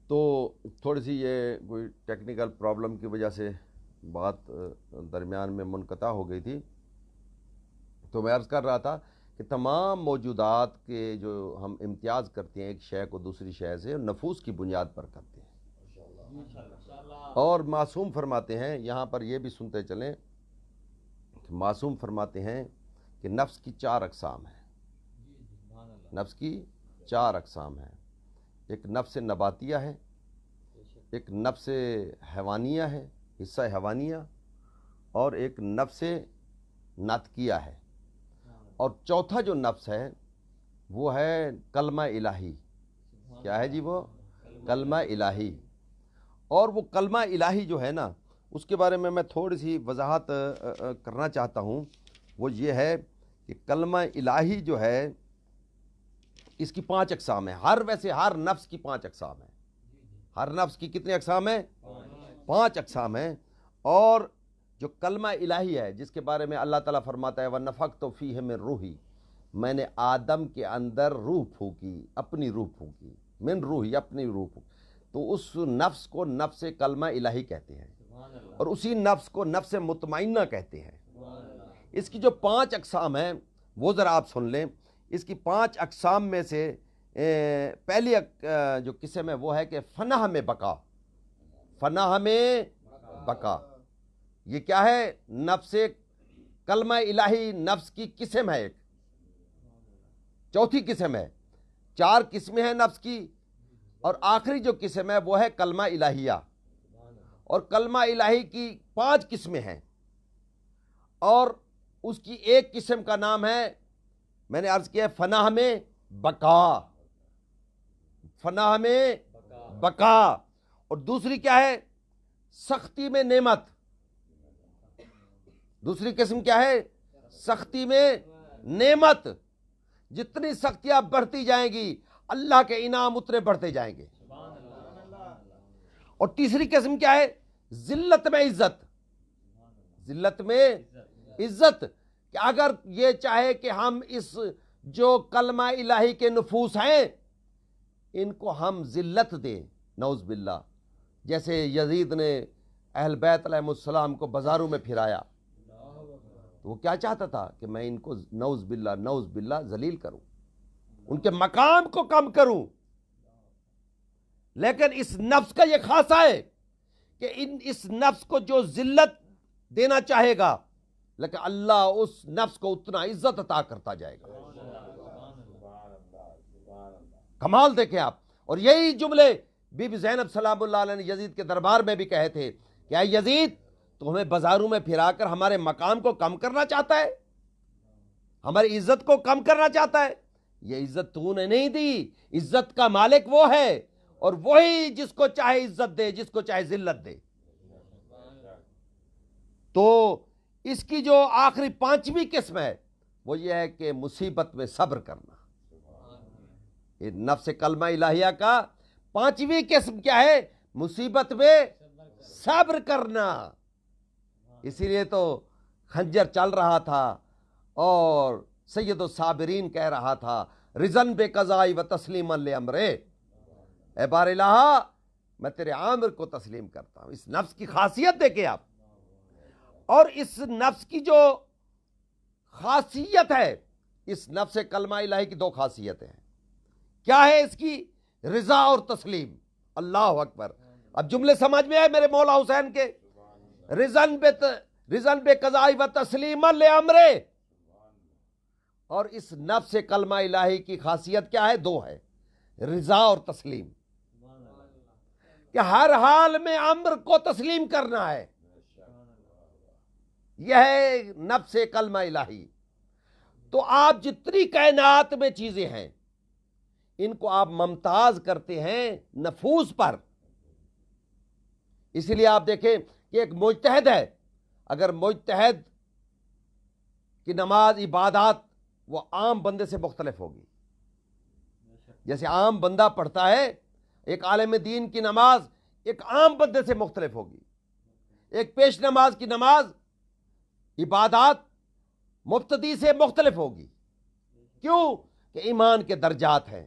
تو تھوڑی سی یہ کوئی ٹیکنیکل پرابلم کی وجہ سے بات درمیان میں منقطع ہو گئی تھی. تو میں عرض کر رہا تھا کہ تمام موجودات کے جو ہم امتیاز کرتے ہیں ایک شے کو دوسری شے سے نفوس کی بنیاد پر کرتے ہیں. اور معصوم فرماتے ہیں, یہاں پر یہ بھی سنتے چلیں کہ معصوم فرماتے ہیں کہ نفس کی 4 اقسام ہیں. نفس کی 4 اقسام ہیں. ایک نفس نباتیہ ہے, ایک نفس حیوانیہ ہے, حصہ حیوانیہ, اور ایک نفس ناطقیہ ہے, اور چوتھا جو نفس ہے وہ ہے کلمہ الہی. کیا ہے جی؟ وہ کلمہ الہی. اور وہ کلمہ الہی جو ہے نا, اس کے بارے میں تھوڑی سی وضاحت کرنا چاہتا ہوں. وہ یہ ہے کہ کلمہ الہی جو ہے اس کی 5 اقسام ہیں. ویسے ہر نفس کی 5 اقسام ہیں. ہر نفس کی کتنی اقسام ہیں؟ 5 اقسام ہیں. اور جو کلمہ الہی ہے جس کے بارے میں اللہ تعالیٰ فرماتا ہے وَنَفَخْتُ فِيهِ مِن رُوحِي, میں نے آدم کے اندر روح پھونکی, اپنی روح پھونکی, من روحی, اپنی روح پھونکی. تو اس نفس کو نفس کلمہ الہی کہتے ہیں, اور اسی نفس کو نفس مطمئنہ کہتے ہیں. اس کی جو 5 اقسام ہیں وہ ذرا آپ سن لیں. اس کی 5 اقسام میں سے پہلی جو قسم ہے وہ ہے کہ فناہ میں بقا. فناہ میں بقا یہ کیا ہے؟ نفس کلمہ الہی نفس کی قسم ہے, ایک چوتھی قسم ہے. 4 قسمیں ہیں نفس کی, اور آخری جو قسم ہے وہ ہے کلمہ الہیہ. اور کلمہ الہی کی 5 قسمیں ہیں, اور اس کی ایک قسم کا نام ہے, میں نے عرض کیا, فناہ میں بقا. فناہ میں بقا. اور دوسری کیا ہے؟ سختی میں نعمت. دوسری قسم کیا ہے؟ سختی میں نعمت. جتنی سختیاں بڑھتی جائیں گی اللہ کے انعام اتنے بڑھتے جائیں گے. اور تیسری قسم کیا ہے؟ ذلت میں عزت. ذلت میں عزت, کہ اگر یہ چاہے کہ ہم اس جو کلمہ الہی کے نفوس ہیں ان کو ہم ذلت دیں, نعوذ باللہ. جیسے یزید نے اہل بیت علیہ السلام کو بازاروں میں پھرایا, تو وہ کیا چاہتا تھا کہ میں ان کو نعوذ باللہ ذلیل کروں, ان کے مقام کو کم کروں. لیکن اس نفس کا یہ خاصہ ہے کہ اس نفس کو جو ذلت دینا چاہے گا, لیکن اللہ اس نفس کو اتنا عزت عطا کرتا جائے گا. کمال دیکھیں آپ. اور یہی جملے بی بی زینب سلام اللہ علیہ نے یزید کے دربار میں بھی کہے تھے کہ اے یزید, تو ہمیں بازاروں میں پھرا کر ہمارے مقام کو کم کرنا چاہتا ہے, ہماری عزت کو کم کرنا چاہتا ہے. یہ عزت تو نے نہیں دی. عزت کا مالک وہ ہے, اور وہی جس کو چاہے عزت دے, جس کو چاہے ذلت دے. تو اس کی جو آخری 5ویں قسم ہے وہ یہ ہے کہ مصیبت میں صبر کرنا. یہ نفس کلمہ الہیہ کا 5ویں قسم کیا ہے؟ مصیبت میں صبر کرنا. اسی لیے تو خنجر چل رہا تھا اور سید الصابرین کہہ رہا تھا رضن بے قضائی و تسلیما لامرے, اے بار الہ میں تیرے عامر کو تسلیم کرتا ہوں. اس نفس کی خاصیت دیکھیں آپ. اور اس نفس کی جو خاصیت ہے, اس نفس کلمہ الہی کی 2 خاصیتیں ہیں. کیا ہے اس کی؟ رضا اور تسلیم. اللہ اکبر. اب جملے سمجھ میں آئے میرے مولا حسین کے؟ رضن بے قضائی و تسلیما لامرے. اور اس نفس کلمہ الہی کی خاصیت کیا ہے؟ 2 ہے, رضا اور تسلیم. کہ ہر حال میں امر کو تسلیم کرنا ہے. یہ ہے نفس کلمہ الہی. تو آپ جتنی کائنات میں چیزیں ہیں ان کو آپ ممتاز کرتے ہیں نفوس پر. اسی لیے آپ دیکھیں کہ ایک مجتہد ہے, اگر مجتہد کی نماز عبادات وہ عام بندے سے مختلف ہوگی. جیسے عام بندہ پڑھتا ہے, ایک عالم دین کی نماز ایک عام بندے سے مختلف ہوگی. ایک پیش نماز کی نماز عبادات مبتدی سے مختلف ہوگی. کیوں؟ کہ ایمان کے درجات ہیں.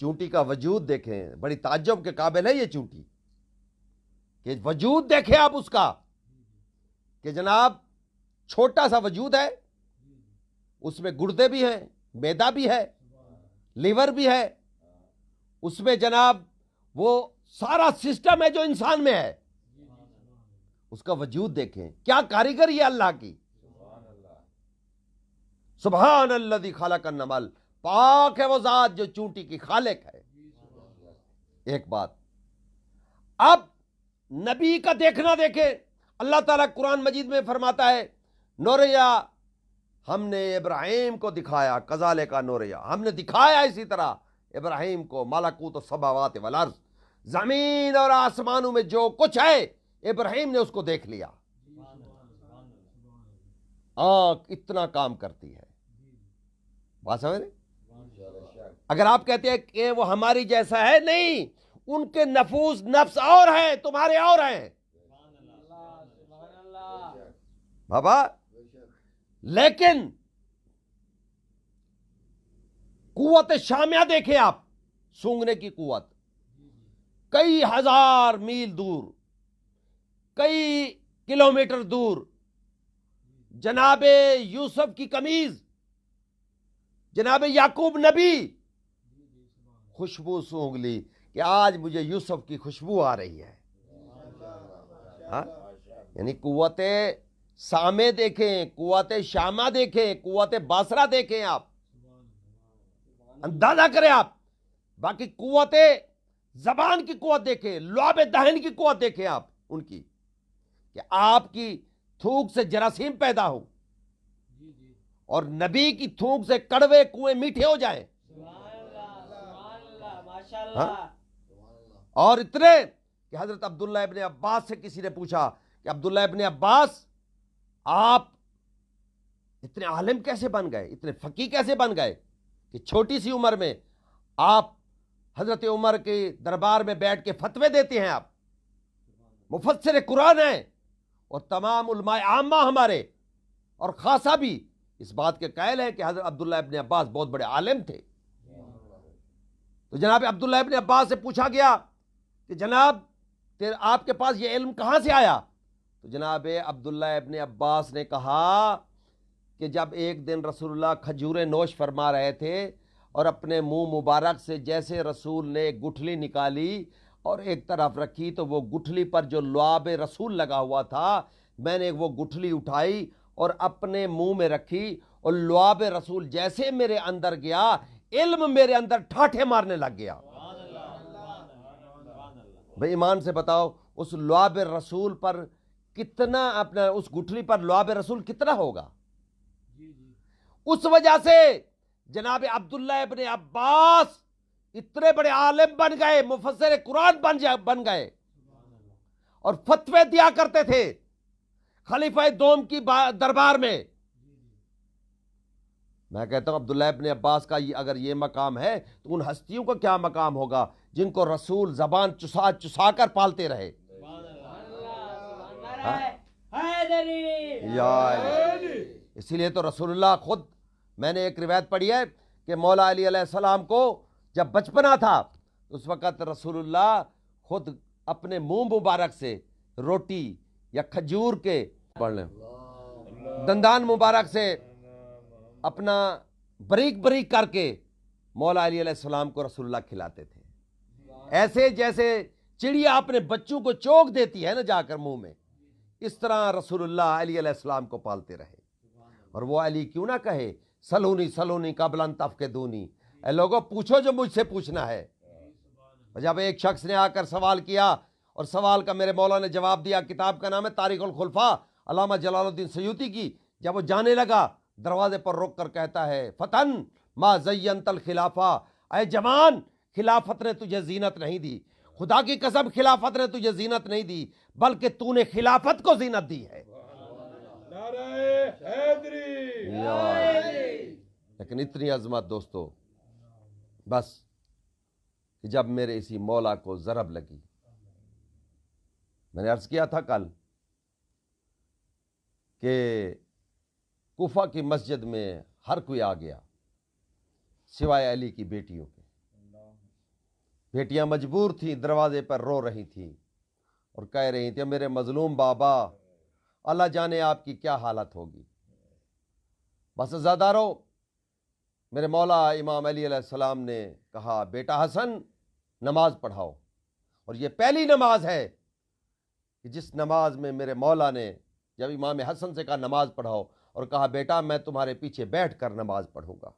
چونٹی کا وجود دیکھیں، بڑی تعجب کے قابل ہے یہ چونٹی، کہ وجود دیکھیں آپ اس کا، کہ جناب چھوٹا سا وجود ہے، اس میں گردے بھی ہیں، میدا بھی ہے، لیور بھی ہے، اس میں جناب وہ سارا سسٹم ہے جو انسان میں ہے، اس کا وجود دیکھیں، کیا کاریگری ہے اللہ کی، سبحان الذی خلق النمل، پاک ہے وہ ذات جو چونٹی کی خالق ہے۔ ایک بات، اب نبی کا دیکھنا دیکھیں، اللہ تعالیٰ قرآن مجید میں فرماتا ہے نوریا ہم نے ابراہیم کو دکھایا، کذالک نوریا ہم نے دکھایا اسی طرح ابراہیم کو ملکوت السماوات والارض، زمین اور آسمانوں میں جو کچھ ہے ابراہیم نے اس کو دیکھ لیا۔ آنکھ اتنا کام کرتی ہے، بات سمجھ رہے؟ اگر آپ کہتے ہیں کہ وہ ہماری جیسا ہے، نہیں، ان کے نفس اور ہیں، تمہارے اور ہیں بابا، لیکن قوت شامیہ دیکھیں آپ، سونگنے کی قوت، کئی ہزار میل دور، کئی کلومیٹر دور جناب یوسف کی قمیض، جناب یعقوب نبی خوشبو سونگ لی کہ آج مجھے یوسف کی خوشبو آ رہی ہے۔ ہاں؟ یعنی قوت سامے دیکھیں، قوت شامہ دیکھیں، قوت باصرہ دیکھیں، آپ اندازہ کریں آپ، باقی قوت زبان کی قوت دیکھیں، لعاب دہن کی قوت دیکھیں آپ ان کی، کہ آپ کی تھوک سے جراثیم پیدا ہو اور نبی کی تھوک سے کڑوے کنویں میٹھے ہو جائیں، ہاں؟ اور اتنے کہ حضرت عبداللہ ابن عباس سے کسی نے پوچھا کہ عبداللہ ابن عباس آپ اتنے عالم کیسے بن گئے، اتنے فقیہ کیسے بن گئے کہ چھوٹی سی عمر میں آپ حضرت عمر کے دربار میں بیٹھ کے فتوے دیتے ہیں، آپ مفسر قرآن ہیں، اور تمام علماء عامہ ہمارے اور خاصہ بھی اس بات کے قائل ہیں کہ حضرت عبداللہ ابن عباس بہت بڑے عالم تھے۔ تو جناب عبداللہ ابن عباس سے پوچھا گیا کہ جناب آپ کے پاس یہ علم کہاں سے آیا؟ تو جناب عبداللہ ابن عباس نے کہا کہ جب ایک دن رسول اللہ کھجوریں نوش فرما رہے تھے اور اپنے منہ مبارک سے جیسے رسول نے ایک گٹھلی نکالی اور ایک طرف رکھی تو وہ گٹھلی پر جو لعاب رسول لگا ہوا تھا، میں نے وہ گٹھلی اٹھائی اور اپنے منہ میں رکھی، اور لعاب رسول جیسے میرے اندر گیا، علم میرے اندر ٹھاٹھے مارنے لگ گیا۔ بھئی ایمان سے بتاؤ اس لعاب رسول پر کتنا، اپنا اس گٹھلی پر لعاب رسول کتنا ہوگا؟ اس وجہ سے جناب عبداللہ ابن عباس اتنے بڑے عالم بن گئے، مفسر قرآن بن گئے، اور فتوے دیا کرتے تھے خلیفہ دوم کی دربار میں۔ میں کہتا ہوں عبداللہ ابن عباس کا اگر یہ مقام ہے تو ان ہستیوں کا کیا مقام ہوگا جن کو رسول زبان چسا چسا کر پالتے رہے۔ اسی لیے تو رسول اللہ خود، میں نے ایک روایت پڑھی ہے کہ مولا علی علیہ السلام کو جب بچپنا تھا اس وقت رسول اللہ خود اپنے منہ مبارک سے روٹی یا کھجور کے پڑھ لیں دندان مبارک سے اپنا بریک بریک کر کے مولا علی علیہ السلام کو رسول اللہ کھلاتے تھے، ایسے جیسے چڑیا اپنے بچوں کو چوک دیتی ہے نا جا کر منہ میں، اس طرح رسول اللہ علی علیہ السلام کو پالتے رہے۔ اور وہ علی کیوں نہ کہے سلونی سلونی قبل ان تفقدونی، اے لوگوں پوچھو جو مجھ سے پوچھنا ہے۔ جب ایک شخص نے آ کر سوال کیا اور سوال کا میرے مولا نے جواب دیا، کتاب کا نام ہے تاریخ الخلفاء علامہ جلال الدین سیوطی کی، جب وہ جانے لگا دروازے پر رک کر کہتا ہے فتن ما زینت الخلافہ، اے جوان خلافت نے تجھے زینت نہیں دی، خدا کی قسم خلافت نے تجھے زینت نہیں دی بلکہ تو نے خلافت کو زینت دی ہے۔ لیکن اتنی عظمت دوستو، بس کہ جب میرے اسی مولا کو ضرب لگی، میں نے عرض کیا تھا کل کہ کوفہ کی مسجد میں ہر کوئی آ گیا سوائے علی کی بیٹیوں کے، بیٹیاں مجبور تھیں، دروازے پر رو رہی تھیں اور کہہ رہی تھیں میرے مظلوم بابا، اللہ جانے آپ کی کیا حالت ہوگی، بس عزادارو۔ میرے مولا امام علی علیہ السلام نے کہا بیٹا حسن نماز پڑھاؤ، اور یہ پہلی نماز ہے کہ جس نماز میں میرے مولا نے جب امام حسن سے کہا نماز پڑھاؤ اور کہا بیٹا میں تمہارے پیچھے بیٹھ کر نماز پڑھوں گا،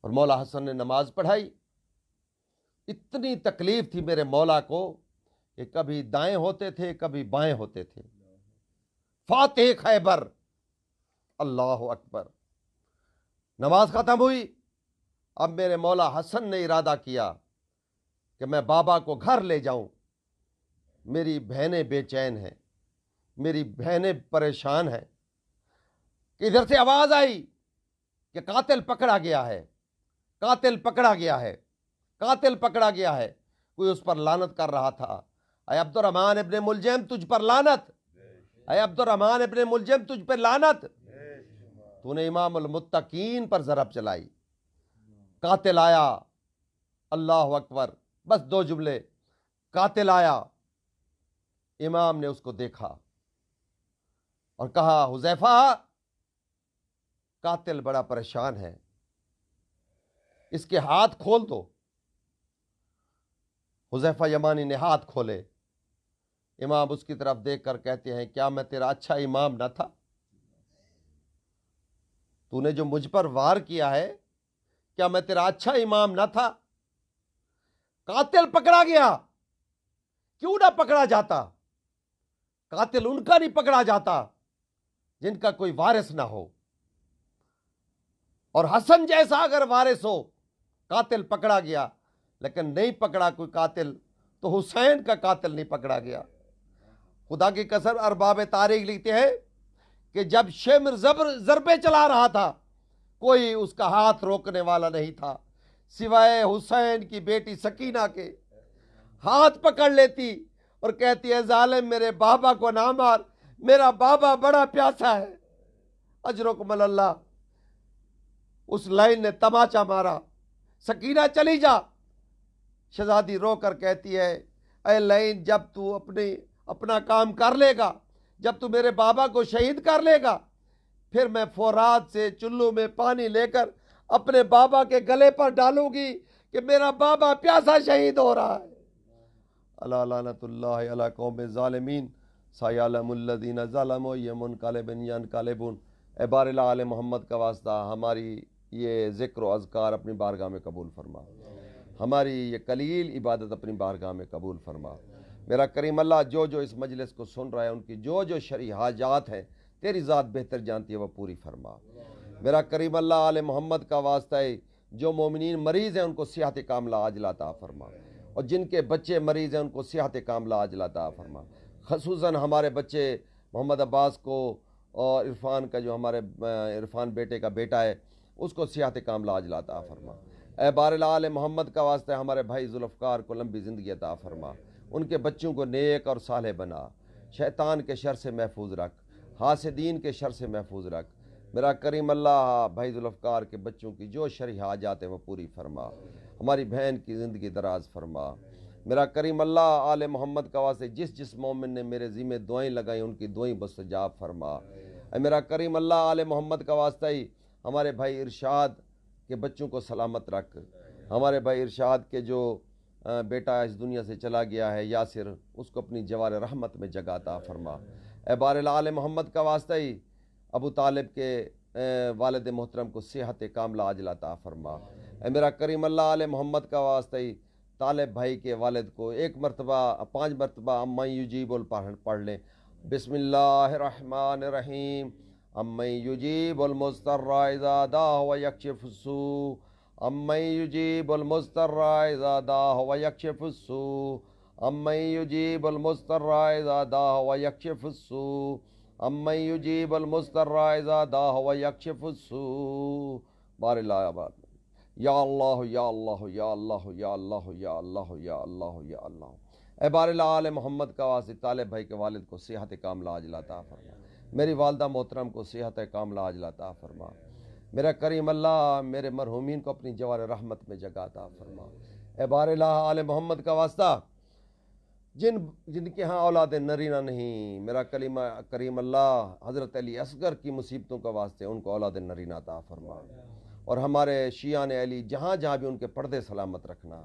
اور مولا حسن نے نماز پڑھائی۔ اتنی تکلیف تھی میرے مولا کو کہ کبھی دائیں ہوتے تھے کبھی بائیں ہوتے تھے۔ فاتح خیبر، اللہ اکبر۔ نماز ختم ہوئی، اب میرے مولا حسن نے ارادہ کیا کہ میں بابا کو گھر لے جاؤں، میری بہنیں بے چین ہیں، میری بہنیں پریشان ہیں، کہ ادھر سے آواز آئی کہ قاتل پکڑا گیا ہے، قاتل پکڑا گیا ہے، قاتل پکڑا گیا ہے۔ کوئی اس پر لعنت کر رہا تھا، اے عبد الرحمن ابن ملجم تجھ پر لعنت، اے عبد الرحمن ابن ملجم تجھ پر لعنت، تو نے امام المتقین پر ضرب چلائی۔ قاتل آیا، اللہ اکبر، بس دو جملے، قاتل آیا، امام نے اس کو دیکھا اور کہا حذیفہ قاتل بڑا پریشان ہے، اس کے ہاتھ کھول دو۔ حذیفہ یمانی نے ہاتھ کھولے، امام اس کی طرف دیکھ کر کہتے ہیں کیا میں تیرا اچھا امام نہ تھا؟ تو نے جو مجھ پر وار کیا ہے کیا میں تیرا اچھا امام نہ تھا؟ قاتل پکڑا گیا، کیوں نہ پکڑا جاتا؟ قاتل ان کا نہیں پکڑا جاتا جن کا کوئی وارث نہ ہو، اور حسن جیسا اگر وارث ہو قاتل پکڑا گیا، لیکن نہیں پکڑا کوئی قاتل تو حسین کا قاتل نہیں پکڑا گیا۔ خدا کی قسم ارباب تاریخ لکھتے ہیں کہ جب شمر ضربے چلا رہا تھا کوئی اس کا ہاتھ روکنے والا نہیں تھا سوائے حسین کی بیٹی سکینہ کے۔ ہاتھ پکڑ لیتی اور کہتی ہے ظالم میرے بابا کو نہ مار، میرا بابا بڑا پیاسا ہے، اجرکم اللہ۔ اس لائن نے تماچا مارا، سکینہ چلی جا۔ شہزادی رو کر کہتی ہے اے لائن جب تو اپنا کام کر لے گا، جب تو میرے بابا کو شہید کر لے گا، پھر میں فورات سے چلو میں پانی لے کر اپنے بابا کے گلے پر ڈالوں گی کہ میرا بابا پیاسا شہید ہو رہا ہے۔ اللہ لعنت اللہ علی قوم ظالمین سیعلم الذین ظلموا منقلبن ینقلبون۔ اے بار آل محمد کا واسطہ ہماری یہ ذکر و اذکار اپنی بارگاہ میں قبول فرما، ہماری یہ قلیل عبادت اپنی بارگاہ میں قبول فرما۔ میرا کریم اللہ جو جو اس مجلس کو سن رہا ہے ان کی جو جو شرعی حاجات ہیں تیری ذات بہتر جانتی ہے وہ پوری فرما۔ میرا کریم اللہ آل محمد کا واسطہ ہے جو مومنین مریض ہیں ان کو صحت کاملہ عاجلہ عطا فرما، اور جن کے بچے مریض ہیں ان کو صحت کاملہ عاجلہ عطا فرما۔ خصوصاً ہمارے بچے محمد عباس کو اور عرفان کا جو ہمارے عرفان بیٹے کا بیٹا ہے اس کو صحت کاملہ عاجلہ عطا فرما۔ اے بار آل محمد کا واسطہ ہے ہمارے بھائی ذوالفقار کو لمبی زندگی عطا فرما، ان کے بچوں کو نیک اور صالح بنا، شیطان کے شر سے محفوظ رکھ، حاسدین کے شر سے محفوظ رکھ۔ میرا کریم اللہ بھائی ذوالفقار کے بچوں کی جو شرعی حاجات ہیں وہ پوری فرما، ہماری بہن کی زندگی دراز فرما۔ میرا کریم اللہ آل محمد کا واسطے جس مومن نے میرے ذمہ دعائیں لگائیں ان کی دعائیں مستجاب فرما۔ اے میرا کریم اللہ آل محمد کا واسطہ ہی ہمارے بھائی ارشاد کے بچوں کو سلامت رکھ، ہمارے بھائی ارشاد کے جو بیٹا اس دنیا سے چلا گیا ہے یاسر، اس کو اپنی جوار رحمت میں جگہ عطا فرما۔ اے بار آل محمد کا واسطہ ہی ابو طالب کے والد محترم کو صحت کاملہ عاجلہ عطا فرما۔ اے میرا کریم اللہ آل محمد کا واسطہ ہی طالب بھائی کے والد کو 5 مرتبہ اما یجیب پڑھ لیں۔ بسم اللہ الرحمن الرحیم۔ امن یجیب المضطر اذا دعا ویکشف السوء، امن یجیب المضطر اذا دعا ویکشف السوء، امن یجیب المضطر اذا دعا ویکشف السوء، امن یجیب المضطر اذا دعا ویکشف السوء۔ بار اللہ آباد۔ یا اللہ یا اللہ یا اللہ یا اللہ یا اللہ یا اللہ یا اللہ۔ اے بار آل محمد کا واسطہ طالب بھائی کے والد کو صحت کاملہ عاجلہ عطا فرما، میری والدہ محترم کو صحت کاملہ عاجلہ عطا فرما۔ میرا کریم اللہ میرے مرحومین کو اپنی جوار رحمت میں جگہ عطا فرما۔ اے بار الہ آل محمد کا واسطہ جن کے ہاں اولاد نرینہ نہیں، میرا کلمہ کریم اللہ حضرت علی اصغر کی مصیبتوں کا واسطے ان کو اولاد نرینہ عطا فرما، اور ہمارے شیعان علی جہاں جہاں بھی ان کے پردے سلامت رکھنا،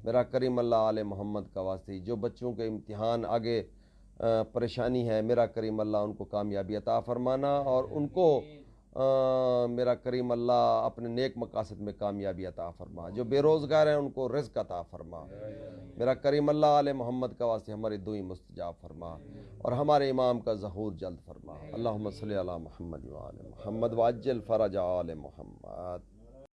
میرا کریم اللہ آل محمد کا واسطے جو بچوں کے امتحان آگے پریشانی ہے، میرا کریم اللہ ان کو کامیابی عطا فرمانا، اور ان کو میرا کریم اللہ اپنے نیک مقاصد میں کامیابی عطا فرما، جو بے روزگار ہیں ان کو رزق عطا فرما، میرا کریم اللہ علیہ محمد کا واسطے ہماری دعائیں مستجاب فرما، اور ہمارے امام کا ظہور جلد فرما۔ اللہم صلی علی محمد وعلی محمد وعجل فرج آل محمد۔